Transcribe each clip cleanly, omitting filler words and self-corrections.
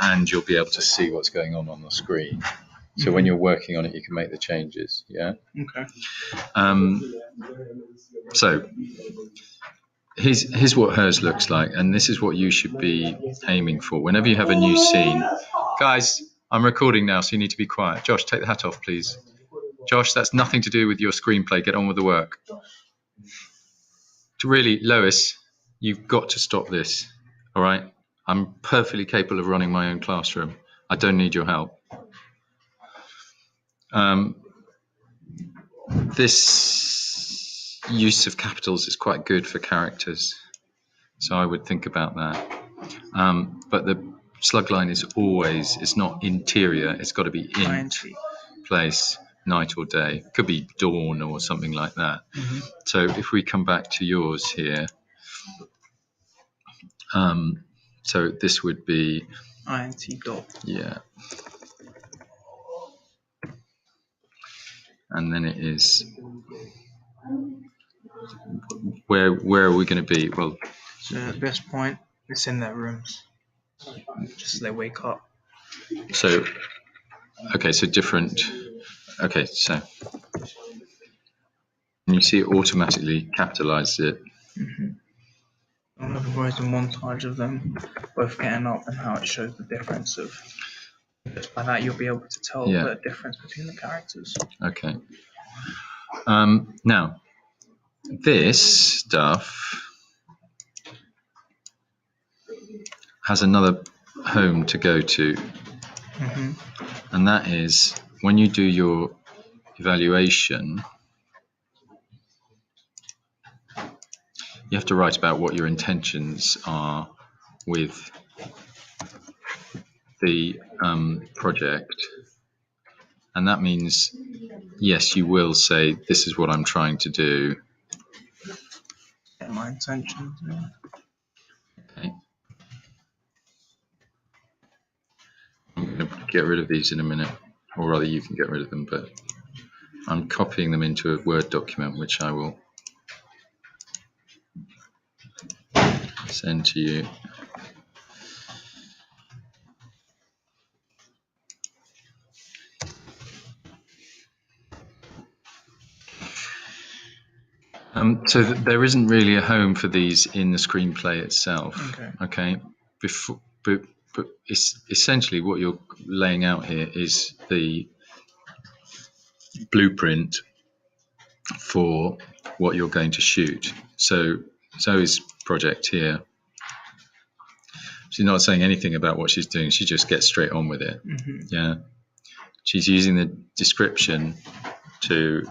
and you'll be able to see what's going on the screen. So when you're working on it, you can make the changes. Yeah. Okay. So here's what hers looks like, and this is what you should be aiming for whenever you have a new scene. Guys, I'm recording now, so you need to be quiet. Josh, take the hat off, please. Josh, that's nothing to do with your screenplay. Get on with the work. Really, Lois, you've got to stop this. All right? I'm perfectly capable of running my own classroom. I don't need your help. This use of capitals is quite good for characters, so I would think about that. But the slug line is always, it's not interior, it's got to be in place, night or day. Could be dawn or something like that. So if we come back to yours here, so this would be int dot. Yeah. And then it is, where are we going to be? Well, so at this point, it's in their rooms, just as they wake up. So, okay, so different. Okay, so you see it automatically capitalizes it. I'm looking for a montage of them both getting up and how it shows the difference of. Just by that, you'll be able to tell the difference between the characters. Okay. Now, this stuff has another home to go to, and that is when you do your evaluation, you have to write about what your intentions are with the project. And that means, yes, you will say, this is what I'm trying to do. My intentions. Yeah. Okay. I'm going to get rid of these in a minute, or rather you can get rid of them, but I'm copying them into a Word document, which I will send to you. So there isn't really a home for these in the screenplay itself. Okay. But it's essentially what you're laying out here is the blueprint for what you're going to shoot. So Zoe's project here, she's not saying anything about what she's doing. She just gets straight on with it. Yeah. She's using the description to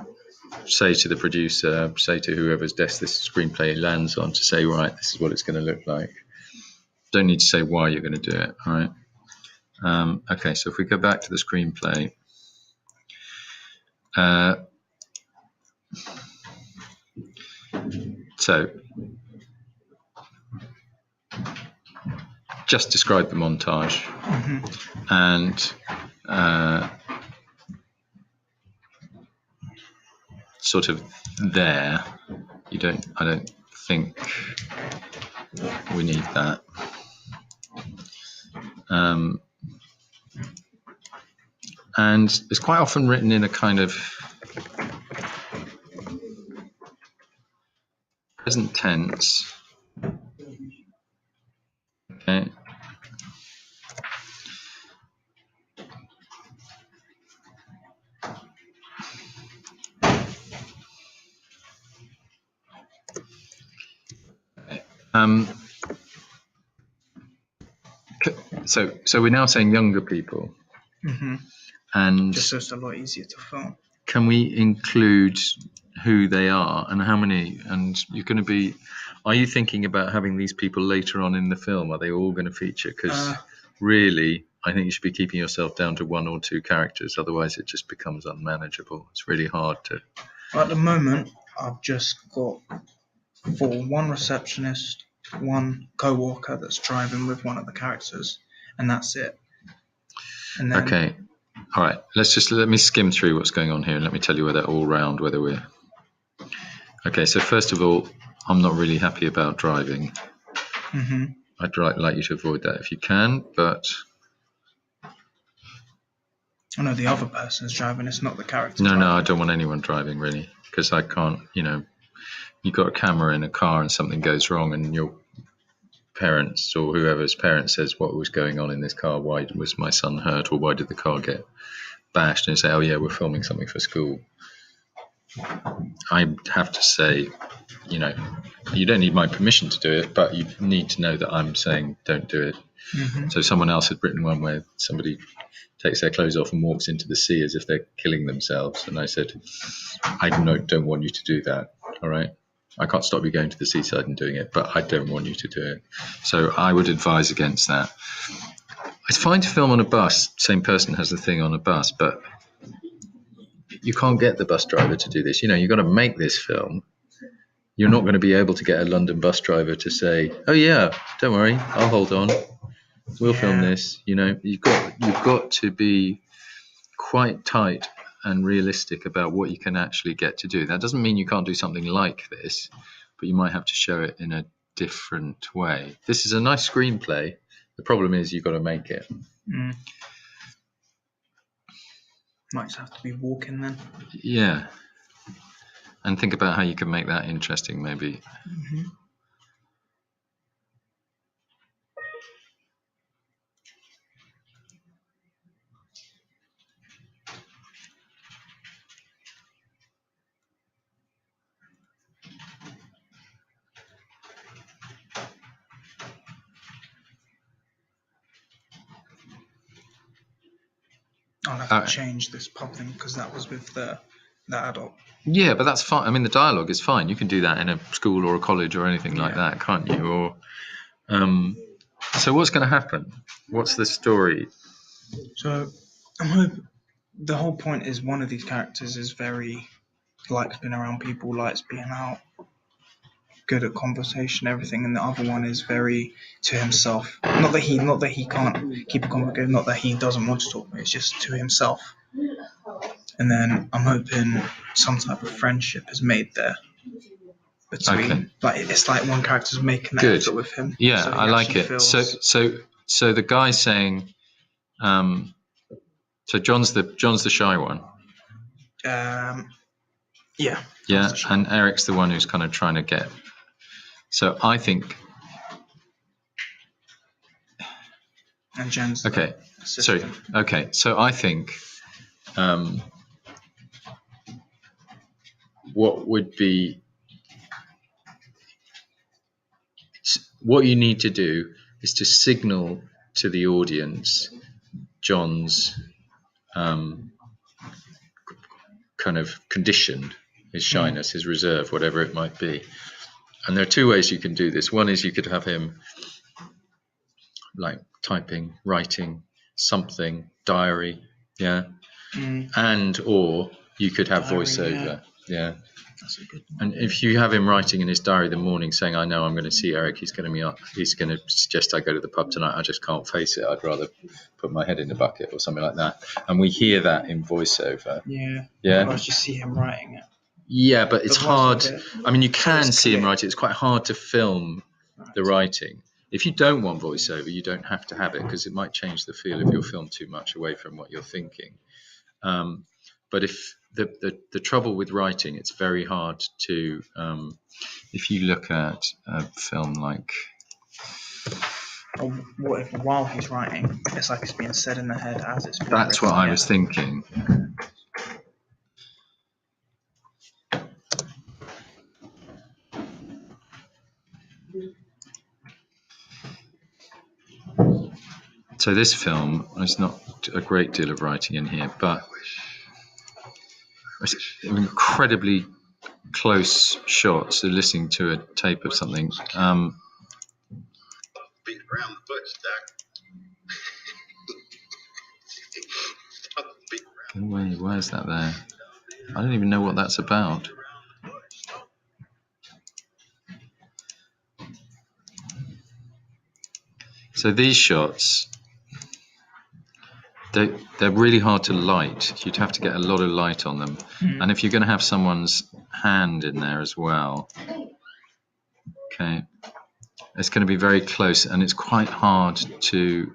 say to the producer, say to whoever's desk this screenplay lands on, to say, right, this is what it's going to look like. Don't need to say why you're going to do it. All right. Okay, so if we go back to the screenplay, so just describe the montage, and sort of there. I don't think we need that. And it's quite often written in a kind of present tense. Okay. So we're now saying younger people, and just so it's a lot easier to film. Can we include who they are and how many? And you're going to be. Are you thinking about having these people later on in the film? Are they all going to feature? Because really, I think you should be keeping yourself down to one or two characters. Otherwise, it just becomes unmanageable. It's really hard to. At the moment, I've just got one receptionist, one co-worker that's driving with one of the characters, and that's it. And then, okay. All right. Let me skim through what's going on here, and let me tell you whether all round whether we're. Okay. So first of all, I'm not really happy about driving. I'd like you to avoid that if you can, but I know the other person's driving. It's not the character. No, driving. I don't want anyone driving really, because I can't. You've got a camera in a car and something goes wrong, and your parents or whoever's parents says, what was going on in this car? Why was my son hurt, or why did the car get bashed? And say, oh yeah, we're filming something for school. I have to say, you don't need my permission to do it, but you need to know that I'm saying don't do it. Mm-hmm. So someone else had written one where somebody takes their clothes off and walks into the sea as if they're killing themselves, and I said, I don't want you to do that. All right, I can't stop you going to the seaside and doing it, but I don't want you to do it. So I would advise against that. It's fine to film on a bus. Same person has the thing on a bus, but you can't get the bus driver to do this. You've got to make this film. You're not going to be able to get a London bus driver to say, oh yeah, don't worry, I'll hold on. We'll film this. You've got to be quite tight and realistic about what you can actually get to do. That doesn't mean you can't do something like this, but you might have to show it in a different way. This is a nice screenplay. The problem is you've got to make it. Might just have to be walking then. Yeah. And think about how you can make that interesting, maybe. Mm-hmm. I'll have to change this pub thing because that was with the adult. Yeah, but that's fine. I mean, the dialogue is fine. You can do that in a school or a college or anything like that, can't you? Or, so what's going to happen? What's the story? So I'm hoping the whole point is one of these characters is very likes being around people, likes being out, good at conversation, everything, and the other one is very to himself. Not that he can't keep a conversation, not that he doesn't want to talk, but it's just to himself. And then I'm hoping some type of friendship is made there between, like it's like one character's making that effort with him. Yeah, so I like it. So the guy's saying, so John's the shy one. Yeah. Yeah, and Eric's the one who's kind of trying to get. So I think. And Jen's okay. Sorry. Okay. So I think. What you need to do is to signal to the audience John's kind of condition, his shyness, his reserve, whatever it might be. And there are two ways you can do this. One is you could have him like typing, writing something, diary, and or you could have diary, voiceover. Yeah. That's a good one. And if you have him writing in his diary the morning saying, I know I'm going to see Eric, he's going to suggest I go to the pub tonight, I just can't face it, I'd rather put my head in the bucket or something like that. And we hear that in voiceover. Yeah. Otherwise you see him writing it. Yeah, but it's hard. I mean, you can see him writing. It's quite hard to film the writing. If you don't want voiceover, you don't have to have it because it might change the feel of your film too much away from what you're thinking. But if the trouble with writing, it's very hard to. If you look at a film like. What if while he's writing, it's like it's being said in the head as it's being That's written, what I was thinking. So this film, there's not a great deal of writing in here, but it's incredibly close shots. So listening to a tape of something. Beat around the bush, Doc. Why is that there? I don't even know what that's about. So these shots, they're really hard to light. You'd have to get a lot of light on them. And if you're going to have someone's hand in there as well, okay, it's going to be very close, and it's quite hard to